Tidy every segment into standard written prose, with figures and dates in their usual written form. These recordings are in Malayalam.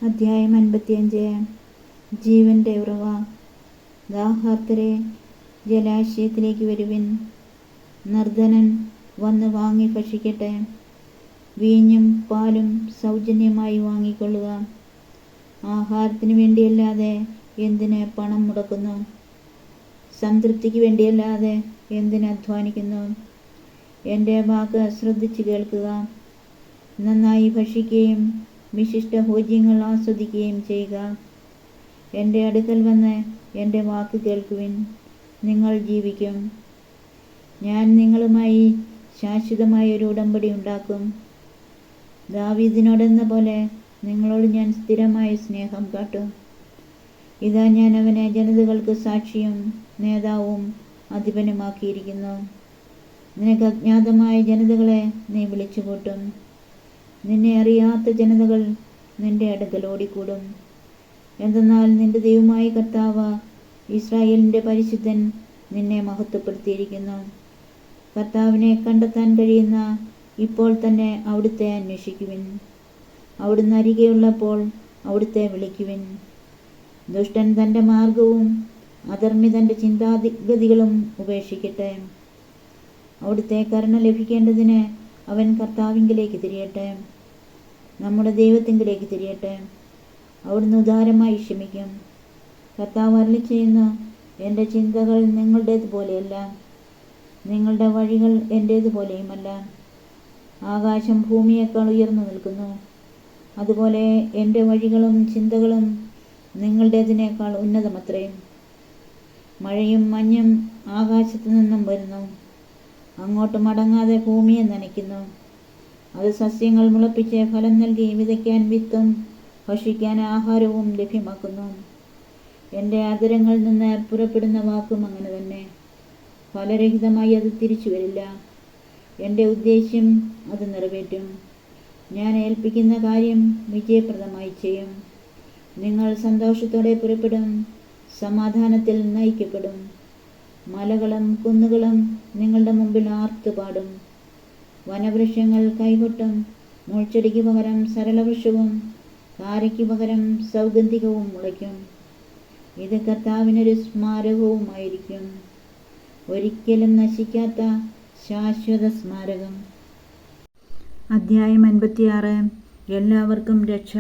അധ്യായം 55. ജീവന്റെ ഉറവ. ദാഹാർത്തരെ, ജലാശയത്തിലേക്ക് വരുവിൻ. നിർധനൻ വന്ന് വാങ്ങി ഭക്ഷിക്കട്ടെ. വീഞ്ഞും പാലും സൗജന്യമായി വാങ്ങിക്കൊള്ളുക. ആഹാരത്തിന് വേണ്ടിയല്ലാതെ എന്തിന് പണം മുടക്കുന്നു? സംതൃപ്തിക്ക് വേണ്ടിയല്ലാതെ എന്തിന് അധ്വാനിക്കുന്നു? എൻ്റെ വാക്ക് ശ്രദ്ധിച്ചു കേൾക്കുക. നന്നായി ഭക്ഷിക്കുകയും വിശിഷ്ട ഭോജ്യങ്ങൾ ആസ്വദിക്കുകയും ചെയ്യുക. എൻ്റെ അടുക്കൽ വന്ന് എൻ്റെ വാക്ക് കേൾക്കുവിൻ, നിങ്ങൾ ജീവിക്കും. ഞാൻ നിങ്ങളുമായി ശാശ്വതമായ ഒരു ഉടമ്പടി ഉണ്ടാക്കും. ദാവീദിനോടെന്ന പോലെ നിങ്ങളോട് ഞാൻ സ്ഥിരമായ സ്നേഹം കാട്ടും. ഇതാ, ഞാൻ അവനെ ജനതകൾക്ക് സാക്ഷിയും നേതാവും അധിപനുമാക്കിയിരിക്കുന്നു. നിനക്ക് അജ്ഞാതമായ ജനതകളെ നീ വിളിച്ചുകൂട്ടും. നിന്നെ അറിയാത്ത ജനതകൾ നിന്റെ അടുക്കൽ ഓടിക്കൂടും. എന്തെന്നാൽ നിന്റെ ദൈവമായ കർത്താവ്, ഇസ്രായേലിൻ്റെ പരിശുദ്ധൻ, നിന്നെ മഹത്വപ്പെടുത്തിയിരിക്കുന്നു. കർത്താവിനെ കണ്ടെത്താൻ കഴിയുന്ന ഇപ്പോൾ തന്നെ അവിടുത്തെ അന്വേഷിക്കുവിൻ. അവിടുന്ന് അരികെയുള്ളപ്പോൾ അവിടുത്തെ വിളിക്കുവിൻ. ദുഷ്ടൻ തൻ്റെ മാർഗവും അധർമ്മി തൻ്റെ ചിന്താഗതികളും ഉപേക്ഷിക്കട്ടെ. അവിടുത്തെ കരുണ ലഭിക്കേണ്ടതിന് അവൻ കർത്താവിങ്കിലേക്ക് തിരിയട്ടെ, നമ്മുടെ ദൈവത്തിങ്കിലേക്ക് തിരിയട്ടെ. അവിടുന്ന് ഉദാരമായി ക്ഷമിക്കും. കർത്താവ് അരുളിച്ചെയ്യുന്നു, എൻ്റെ ചിന്തകൾ നിങ്ങളുടേതുപോലെയല്ല, നിങ്ങളുടെ വഴികൾ എൻ്റേതുപോലെയുമല്ല. ആകാശം ഭൂമിയേക്കാൾ ഉയർന്നു നിൽക്കുന്നു, അതുപോലെ എൻ്റെ വഴികളും ചിന്തകളും നിങ്ങളുടേതിനേക്കാൾ ഉന്നതമത്രേ. മഴയും മഞ്ഞും ആകാശത്തു നിന്നും വരുന്നു, അങ്ങോട്ട് മടങ്ങാതെ ഭൂമിയെ നനയ്ക്കുന്നു. അത് സസ്യങ്ങൾ മുളപ്പിച്ച് ഫലം നൽകി വിതയ്ക്കാൻ വിത്തും ഭക്ഷിക്കാൻ ആഹാരവും ലഭ്യമാക്കുന്നു. എൻ്റെ അധരങ്ങളിൽ നിന്ന് പുറപ്പെടുന്ന വാക്കും അങ്ങനെ തന്നെ. ഫലരഹിതമായി അത് തിരിച്ചു വരില്ല. എൻ്റെ ഉദ്ദേശ്യം അത് നിറവേറ്റും. ഞാൻ ഏൽപ്പിക്കുന്ന കാര്യം വിജയപ്രദമായി ചെയ്യും. നിങ്ങൾ സന്തോഷത്തോടെ പുറപ്പെടും, സമാധാനത്തിൽ നയിക്കപ്പെടും. മലകളും കുന്നുകളും നിങ്ങളുടെ മുമ്പിൽ ആർത്തുപാടും. വനവൃക്ഷങ്ങൾ കൈകൊട്ടും. മുൾച്ചെടിക്ക് പകരം സരളവൃക്ഷവും കാരയ്ക്ക് പകരം സൗഗന്ധികവും മുളയ്ക്കും. ഇത് കർത്താവിനൊരു സ്മാരകവുമായിരിക്കും, ഒരിക്കലും നശിക്കാത്ത ശാശ്വത സ്മാരകം. അധ്യായം 56. എല്ലാവർക്കും രക്ഷ.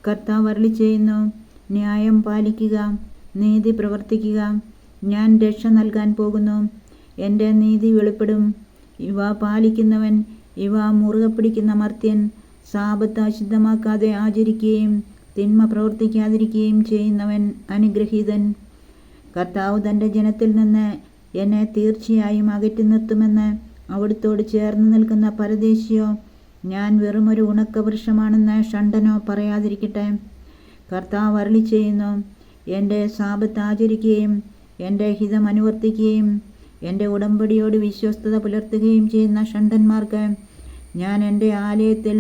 കർത്താവ് അരുളിച്ചെയ്യുന്നു, ന്യായം പാലിക്കുക, നീതി പ്രവർത്തിക്കുക. ഞാൻ രക്ഷ നൽകാൻ പോകുന്നു. എൻ്റെ നീതി വെളിപ്പെടും. ഇവ പാലിക്കുന്നവൻ, ഇവ മുറുകെ പിടിക്കുന്ന മർത്യൻ, സാബത്ത് അശുദ്ധമാക്കാതെ ആചരിക്കുകയും തിന്മ പ്രവർത്തിക്കാതിരിക്കുകയും ചെയ്യുന്നവൻ അനുഗ്രഹീതൻ. കർത്താവ് തൻ്റെ ജനത്തിൽ നിന്ന് എന്നെ തീർച്ചയായും അകറ്റി നിർത്തുമെന്ന് അവിടുത്തോട് ചേർന്ന് നിൽക്കുന്ന പരദേശിയോ, ഞാൻ വെറുമൊരു ഉണക്കവൃക്ഷമാണെന്ന് ഷണ്ഡനോ പറയാതിരിക്കട്ടെ. കർത്താവ് അരുളിച്ചെയ്യുന്നു, എൻ്റെ സാബത്ത് ആചരിക്കുകയും എൻ്റെ ഹിതം അനുവർത്തിക്കുകയും എൻ്റെ ഉടമ്പടിയോട് വിശ്വസ്തത പുലർത്തുകയും ചെയ്യുന്ന ഷണ്ഡന്മാർക്ക് ഞാൻ എൻ്റെ ആലയത്തിൽ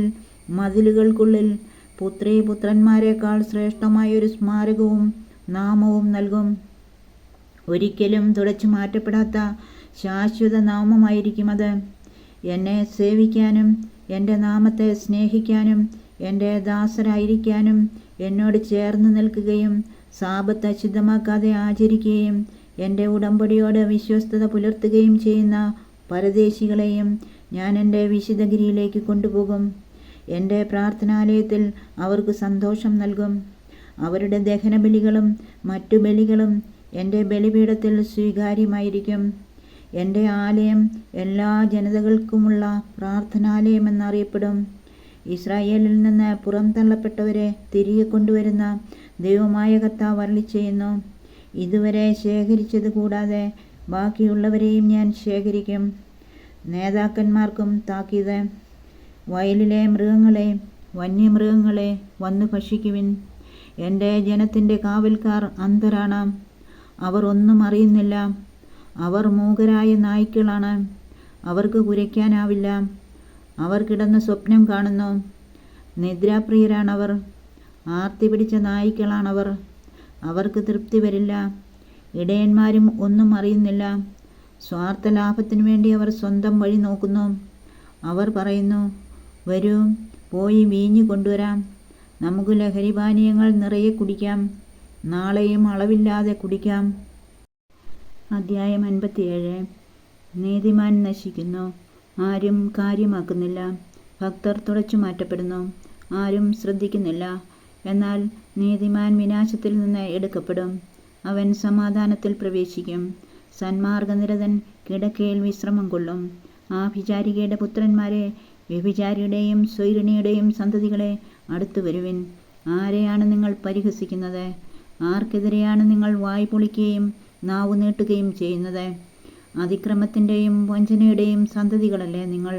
മതിലുകൾക്കുള്ളിൽ പുത്രീപുത്രന്മാരെക്കാൾ ശ്രേഷ്ഠമായൊരു സ്മാരകവും നാമവും നൽകും. ഒരിക്കലും തുടച്ചു മാറ്റപ്പെടാത്ത ശാശ്വത നാമമായിരിക്കും അത്. എന്നെ സേവിക്കാനും എൻ്റെ നാമത്തെ സ്നേഹിക്കാനും എൻ്റെ ദാസരായിരിക്കാനും എന്നോട് ചേർന്ന് നിൽക്കുകയും സാബത്ത് അശുദ്ധമാക്കാതെ ആചരിക്കുകയും എൻ്റെ ഉടമ്പടിയോട് വിശ്വസ്തത പുലർത്തുകയും ചെയ്യുന്ന പരദേശികളെയും ഞാൻ എൻ്റെ വിശുദ്ധഗിരിയിലേക്ക് കൊണ്ടുപോകും. എൻ്റെ പ്രാർത്ഥനാലയത്തിൽ അവർക്ക് സന്തോഷം നൽകും. അവരുടെ ദഹനബലികളും മറ്റു ബലികളും എൻ്റെ ബലിപീഠത്തിൽ സ്വീകാര്യമായിരിക്കും. എൻ്റെ ആലയം എല്ലാ ജനതകൾക്കുമുള്ള പ്രാർത്ഥനാലയമെന്നറിയപ്പെടും. ഇസ്രായേലിൽ നിന്ന് പുറംതള്ളപ്പെട്ടവരെ തിരികെ കൊണ്ടുവരുന്ന ദൈവമായ കർത്താവ് അരുളിച്ചെയ്യുന്നു, ഇതുവരെ ശേഖരിച്ചത് കൂടാതെ ബാക്കിയുള്ളവരെയും ഞാൻ ശേഖരിക്കും. നേതാക്കന്മാർക്കും താക്കീത്. വയലിലെ മൃഗങ്ങളെ, വന്യമൃഗങ്ങളെ വന്നു ഭക്ഷിക്കുവിൻ. എൻ്റെ ജനത്തിൻ്റെ കാവൽക്കാർ അന്ധരാണ്, അവർ ഒന്നും അറിയുന്നില്ല. അവർ മൂകരായ നായ്ക്കളാണ്, അവർക്ക് കുരയ്ക്കാനാവില്ല. അവർ കിടന്ന് സ്വപ്നം കാണുന്നു. നിദ്രാപ്രിയരാണവർ, ആർത്തി പിടിച്ച നായ്ക്കളാണവർ. അവർക്ക് തൃപ്തി വരില്ല. ഇടയന്മാരും ഒന്നും അറിയുന്നില്ല. സ്വാർത്ഥ ലാഭത്തിനു വേണ്ടി അവർ സ്വന്തം വഴി നോക്കുന്നു. അവർ പറയുന്നു, വരൂ, പോയി വീഞ്ഞു കൊണ്ടുവരാം. നമുക്ക് ലഹരിപാനീയങ്ങൾ നിറയെ കുടിക്കാം, നാളെയും അളവില്ലാതെ കുടിക്കാം. അധ്യായം 57. നീതിമാൻ നശിക്കുന്നു, ആരും കാര്യമാക്കുന്നില്ല. ഭക്തർ തുടച്ചു മാറ്റപ്പെടുന്നു, ആരും ശ്രദ്ധിക്കുന്നില്ല. എന്നാൽ നീതിമാൻ വിനാശത്തിൽ നിന്ന് എടുക്കപ്പെടും, അവൻ സമാധാനത്തിൽ പ്രവേശിക്കും. സന്മാർഗനിരതൻ കിടക്കയിൽ വിശ്രമം കൊള്ളും. ആഭിചാരികയുടെ പുത്രന്മാരെ, വ്യഭിചാരിയുടെയും സ്വൈരിണിയുടെയും സന്തതികളെ, അടുത്തു വരുവിൻ. ആരെയാണ് നിങ്ങൾ പരിഹസിക്കുന്നത്? ആർക്കെതിരെയാണ് നിങ്ങൾ വായ് പൊളിക്കുകയും നാവു നീട്ടുകയും ചെയ്യുന്നത്? അതിക്രമത്തിൻ്റെയും വഞ്ചനയുടെയും സന്തതികളല്ലേ നിങ്ങൾ?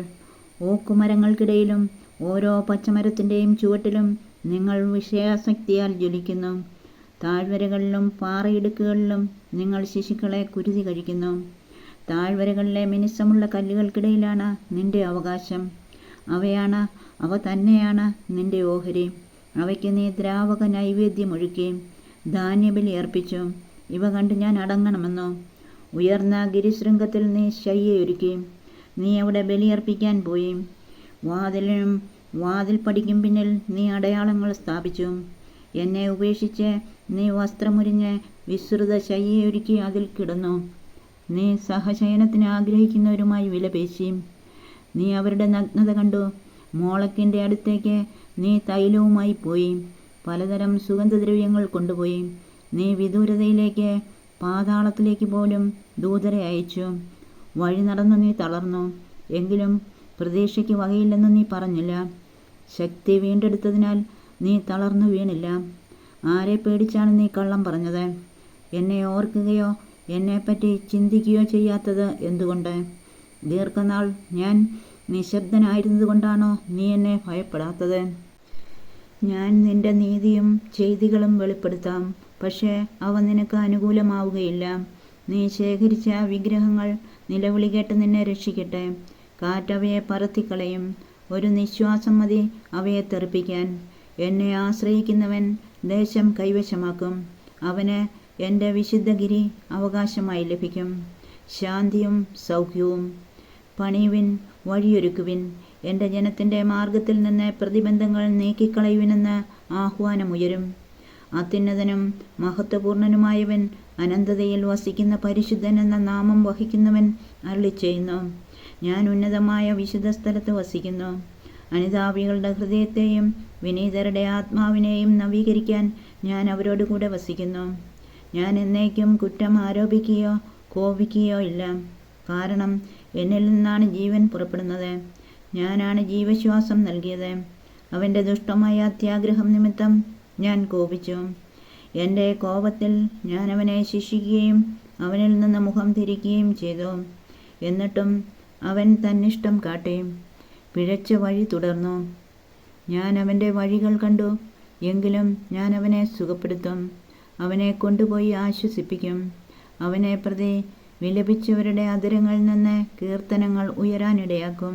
ഓക്കുമരങ്ങൾക്കിടയിലും ഓരോ പച്ചമരത്തിൻ്റെയും ചുവട്ടിലും നിങ്ങൾ വിഷയാസക്തിയാൽ ജ്വലിക്കുന്നു. താഴ്വരകളിലും പാറയിടുക്കുകളിലും നിങ്ങൾ ശിശുക്കളെ കുരുതി കഴിക്കുന്നു. താഴ്വരകളിലെ മിനുസമുള്ള കല്ലുകൾക്കിടയിലാണ് നിന്റെ അവകാശം. അവ തന്നെയാണ് നിന്റെ ഓഹരി. അവയ്ക്ക് നീ ദ്രാവക നൈവേദ്യമൊഴുക്കി ധാന്യബലി അർപ്പിച്ചു. ഇവ കണ്ട് ഞാൻ അടങ്ങണമെന്നോ? ഉയർന്ന ഗിരിശൃംഗത്തിൽ നീ ശയ്യയൊരുക്കി, നീ അവിടെ ബലിയർപ്പിക്കാൻ പോയി. വാതിലിനും വാതിൽപ്പടിക്കും പിന്നിൽ നീ അടയാളങ്ങൾ സ്ഥാപിച്ചു. എന്നെ ഉപേക്ഷിച്ച് നീ വസ്ത്രമുരിഞ്ഞ് വിസ്തൃത ശയ്യയൊരുക്കി അതിൽ കിടന്നു. നീ സഹശയനത്തിന് ആഗ്രഹിക്കുന്നവരുമായി വിലപേശി. നീ അവരുടെ നഗ്നത കണ്ടു. മോളക്കിൻ്റെ അടുത്തേക്ക് നീ തൈലവുമായി പോയി, പലതരം സുഗന്ധദ്രവ്യങ്ങൾ കൊണ്ടുപോയി. നീ വിദൂരതയിലേക്ക്, പാതാളത്തിലേക്ക് പോലും ദൂതരെ അയച്ചു. വഴി നടന്നു നീ തളർന്നു, എങ്കിലും പ്രതീക്ഷയ്ക്ക് വകയില്ലെന്ന് നീ പറഞ്ഞില്ല. ശക്തി വീണ്ടെടുത്തതിനാൽ നീ തളർന്നു വീണില്ല. ആരെ പേടിച്ചാണ് നീ കള്ളം പറഞ്ഞത്? എന്നെ ഓർക്കുകയോ എന്നെപ്പറ്റി ചിന്തിക്കുകയോ ചെയ്യാത്തത് എന്തുകൊണ്ട്? ദീർഘനാൾ ഞാൻ നിശബ്ദനായിരുന്നതുകൊണ്ടാണോ നീ എന്നെ ഭയപ്പെടാത്തത്? ഞാൻ നിന്റെ നീതിയും ചെയ്തികളും വെളിപ്പെടുത്താം, പക്ഷേ അവ നിനക്ക് അനുകൂലമാവുകയില്ല. നീ ശേഖരിച്ച വിഗ്രഹങ്ങൾ നിലവിളി കേട്ട് നിന്നെ രക്ഷിക്കട്ടെ. കാറ്റവയെ പറത്തിക്കളയും, ഒരു നിശ്വാസം മതി അവയെ തെറിപ്പിക്കാൻ. എന്നെ ആശ്രയിക്കുന്നവൻ ദേശം കൈവശമാക്കും, അവന് എൻ്റെ വിശുദ്ധഗിരി അവകാശമായി ലഭിക്കും. ശാന്തിയും സൗഖ്യവും. പണിയുവിൻ, വഴിയൊരുക്കുവിൻ. എൻ്റെ ജനത്തിൻ്റെ മാർഗത്തിൽ നിന്ന് പ്രതിബന്ധങ്ങൾ നീക്കിക്കളയുവിനെന്ന് ആഹ്വാനമുയരും. അത്യുന്നതനും മഹത്വപൂർണനുമായവൻ, അനന്തതയിൽ വസിക്കുന്ന പരിശുദ്ധൻ എന്ന നാമം വഹിക്കുന്നവൻ അരുളിച്ചെയ്യുന്നു: ഞാൻ ഉന്നതമായ വിശുദ്ധ സ്ഥലത്ത് വസിക്കുന്നു. അനിതാപികളുടെ ഹൃദയത്തെയും വിനീതരുടെ ആത്മാവിനെയും നവീകരിക്കാൻ ഞാൻ അവരോട് കൂടെ വസിക്കുന്നു. ഞാൻ എന്നേക്കും കുറ്റം ആരോപിക്കുകയോ കോപിക്കുകയോ ഇല്ല, കാരണം എന്നിൽ നിന്നാണ് ജീവൻ പുറപ്പെടുന്നത്. ഞാനാണ് ജീവശ്വാസം നൽകിയത്. അവൻ്റെ ദുഷ്ടമായ അത്യാഗ്രഹം നിമിത്തം ഞാൻ കോപിച്ചു. എൻ്റെ കോപത്തിൽ ഞാൻ അവനെ ശിക്ഷിക്കുകയും അവനിൽ നിന്ന് മുഖം തിരിക്കുകയും ചെയ്തു. എന്നിട്ടും അവൻ തന്നിഷ്ടം കാട്ടി, പിഴച്ച വഴി തുടർന്നു. ഞാൻ അവൻ്റെ വഴികൾ കണ്ടു, എങ്കിലും ഞാൻ അവനെ സുഖപ്പെടുത്തും. അവനെ കൊണ്ടുപോയി ആശ്വസിപ്പിക്കും. അവനെ പ്രതി വിലപിച്ചവരുടെ അധരങ്ങളിൽ നിന്ന് കീർത്തനങ്ങൾ ഉയരാനിടയാക്കും.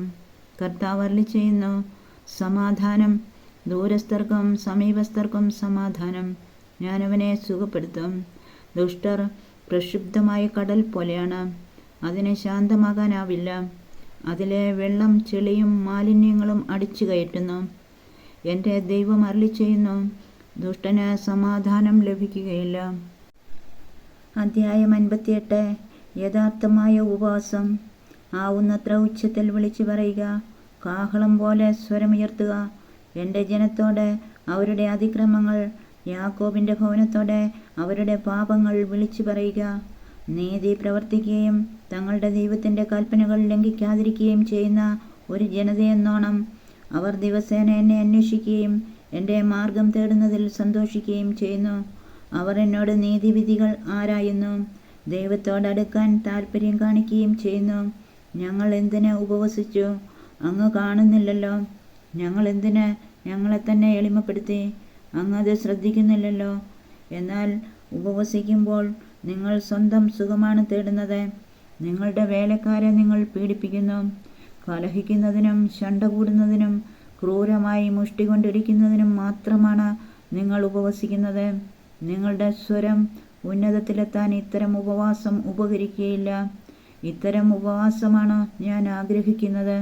കർത്താവ് അരുളിച്ചെയ്യുന്നു: സമാധാനം, ദൂരസ്ഥർക്കും സമീപസ്ഥർക്കും സമാധാനം. ഞാൻ അവനെ സുഖപ്പെടുത്തും. ദുഷ്ടർ പ്രക്ഷുബ്ധമായ കടൽ പോലെയാണ്, അതിനെ ശാന്തമാകാനാവില്ല. അതിലെ വെള്ളം ചെളിയും മാലിന്യങ്ങളും അടിച്ചു കയറ്റുന്നു. എൻ്റെ ദൈവം അരുളിച്ചെയ്യുന്നു: ദുഷ്ടന് സമാധാനം ലഭിക്കുകയില്ല. അധ്യായം 58. യഥാർത്ഥമായ ഉപവാസം. ആവുന്നത്ര ഉച്ചത്തിൽ വിളിച്ചു പറയുക, കാഹളം പോലെ സ്വരമുയർത്തുക. എൻ്റെ ജനത്തോട് അവരുടെ അതിക്രമങ്ങൾ, യാക്കോബിൻ്റെ ഭവനത്തോടെ അവരുടെ പാപങ്ങൾ വിളിച്ചു പറയുക. നീതി പ്രവർത്തിക്കുകയും തങ്ങളുടെ ദൈവത്തിൻ്റെ കൽപ്പനകൾ ലംഘിക്കാതിരിക്കുകയും ചെയ്യുന്ന ഒരു ജനതയെന്നോണം അവർ ദിവസേന എന്നെ അന്വേഷിക്കുകയും എൻ്റെ മാർഗം തേടുന്നതിൽ സന്തോഷിക്കുകയും ചെയ്യുന്നു. അവർ എന്നോട് നീതിവിധികൾ ആരായുന്നു, ദൈവത്തോടടുക്കാൻ താൽപ്പര്യം കാണിക്കുകയും ചെയ്യുന്നു. ഞങ്ങൾ എന്തിന് ഉപവസിച്ചു? അങ്ങ് കാണുന്നില്ലല്ലോ. ഞങ്ങൾ എന്തിന് ഞങ്ങളെ തന്നെ എളിമപ്പെടുത്തി? അങ്ങ് അത് ശ്രദ്ധിക്കുന്നില്ലല്ലോ. എന്നാൽ ഉപവസിക്കുമ്പോൾ നിങ്ങൾ സ്വന്തം സുഖമാണ് തേടുന്നത്. നിങ്ങളുടെ വേലക്കാരെ നിങ്ങൾ പീഡിപ്പിക്കുന്നു. കലഹിക്കുന്നതിനും ശണ്ട കൂടുന്നതിനും ക്രൂരമായി മുഷ്ടി കൊണ്ടിരിക്കുന്നതിനും മാത്രമാണ് നിങ്ങൾ ഉപവസിക്കുന്നത്. നിങ്ങളുടെ സ്വരം ഉന്നതത്തിലെത്താൻ ഇത്തരം ഉപവാസം ഉപകരിക്കുകയില്ല. ഇത്തരം ഉപവാസമാണ് ഞാൻ ആഗ്രഹിക്കുന്നത്,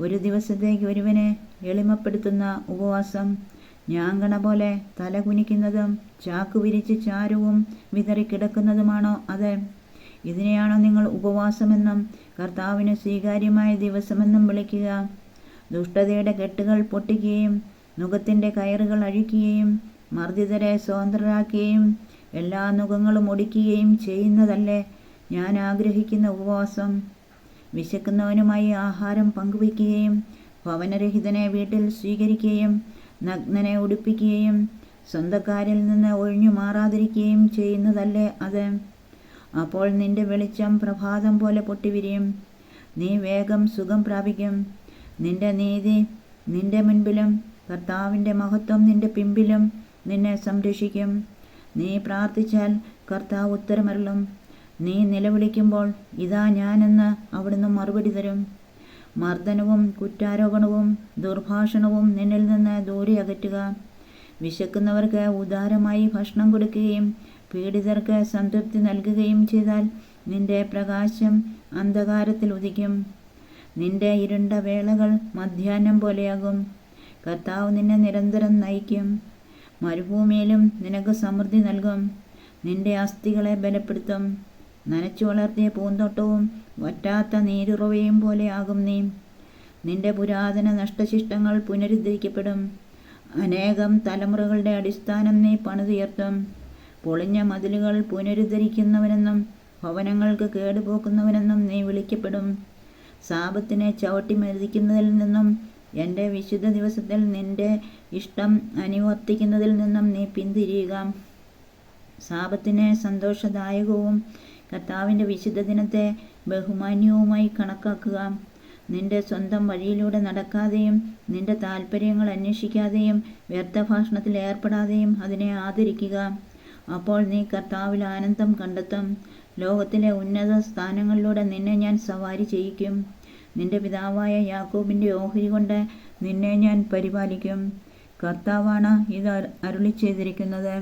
ഒരു ദിവസത്തേക്ക് ഒരുവനെ എളിമപ്പെടുത്തുന്ന ഉപവാസം. ഞാങ്കണ പോലെ തല കുനിക്കുന്നതും ചാക്ക് വിരിച്ച് ചാരവും വിതറിക്കിടക്കുന്നതുമാണോ അത്? ഇതിനെയാണോ നിങ്ങൾ ഉപവാസമെന്നും കർത്താവിന് സ്വീകാര്യമായ ദിവസമെന്നും വിളിക്കുക? ദുഷ്ടതയുടെ കെട്ടുകൾ പൊട്ടിക്കുകയും നുകത്തിൻ്റെ കയറുകൾ അഴിക്കുകയും മർദ്ദിതരെ സ്വതന്ത്രരാക്കുകയും എല്ലാ നുകങ്ങളും ഒടിക്കുകയും ചെയ്യുന്നതല്ലേ ഞാൻ ആഗ്രഹിക്കുന്ന ഉപവാസം? വിശക്കുന്നവനുമായി ആഹാരം പങ്കുവയ്ക്കുകയും ഭവനരഹിതനെ വീട്ടിൽ സ്വീകരിക്കുകയും നഗ്നനെ ഉടുപ്പിക്കുകയും സ്വന്തക്കാരിൽ നിന്ന് ഒഴിഞ്ഞു മാറാതിരിക്കുകയും ചെയ്യുന്നതല്ലേ അത്? അപ്പോൾ നിന്റെ വെളിച്ചം പ്രഭാതം പോലെ പൊട്ടിവിരിയും. നീ വേഗം സുഖം പ്രാപിക്കും. നിന്റെ നീതി നിന്റെ മുൻപിലും കർത്താവിൻ്റെ മഹത്വം നിന്റെ പിമ്പിലും നിന്നെ സംരക്ഷിക്കും. നീ പ്രാർത്ഥിച്ചാൽ കർത്താവ് ഉത്തരമരുളും. നീ നിലവിളിക്കുമ്പോൾ ഇതാ ഞാനെന്ന് അവിടുന്ന് മറുപടി തരും. മർദ്ദനവും കുറ്റാരോപണവും ദുർഭാഷണവും നിന്നിൽ നിന്ന് ദൂരെ അകറ്റുക. വിശക്കുന്നവർക്ക് ഉദാരമായി ഭക്ഷണം കൊടുക്കുകയും പീഡിതർക്ക് സംതൃപ്തി നൽകുകയും ചെയ്താൽ നിന്റെ പ്രകാശം അന്ധകാരത്തിൽ ഉദിക്കും. നിന്റെ ഇരുണ്ട വേളകൾ മധ്യാഹ്നം പോലെയാകും. കർത്താവ് നിന്നെ നിരന്തരം നയിക്കും. മരുഭൂമിയിലും നിനക്ക് സമൃദ്ധി നൽകും. നിന്റെ അസ്ഥികളെ ബലപ്പെടുത്തും. നനച്ചു വളർത്തിയ പൂന്തോട്ടവും വറ്റാത്ത നീരുറവയും പോലെയാകും നീ. നിന്റെ പുരാതന നഷ്ടശിഷ്ടങ്ങൾ പുനരുദ്ധരിക്കപ്പെടും. അനേകം തലമുറകളുടെ അടിസ്ഥാനം നീ പണിതുയർത്തും. പൊളിഞ്ഞ മതിലുകൾ പുനരുദ്ധരിക്കുന്നവനെന്നും ഭവനങ്ങൾക്ക് കേടുപോക്കുന്നവനെന്നും നീ വിളിക്കപ്പെടും. സാപത്തിനെ ചവിട്ടി മെതിക്കുന്നതിൽ നിന്നും എൻ്റെ വിശുദ്ധ ദിവസത്തിൽ നിന്റെ ഇഷ്ടം അനുവർത്തിക്കുന്നതിൽ നിന്നും നീ പിന്തിരിയുക. സാപത്തിനെ സന്തോഷദായകവും കർത്താവിൻ്റെ വിശുദ്ധ ദിനത്തെ ബഹുമാന്യവുമായി കണക്കാക്കുക. നിന്റെ സ്വന്തം വഴിയിലൂടെ നടക്കാതെയും നിന്റെ താൽപ്പര്യങ്ങൾ അന്വേഷിക്കാതെയും വ്യർത്ഥഭാഷണത്തിൽ ഏർപ്പെടാതെയും അതിനെ ആദരിക്കുക. അപ്പോൾ നീ കർത്താവിൽ ആനന്ദം കണ്ടെത്തും. ലോകത്തിലെ ഉന്നത സ്ഥാനങ്ങളിലൂടെ നിന്നെ ഞാൻ സവാരി ചെയ്യിക്കും. നിന്റെ പിതാവായ യാക്കോബിൻ്റെ ഓഹരി കൊണ്ട് നിന്നെ ഞാൻ പരിപാലിക്കും. കർത്താവാണ് ഇത് അരുളിച്ചെയ്തിരിക്കുന്നത്.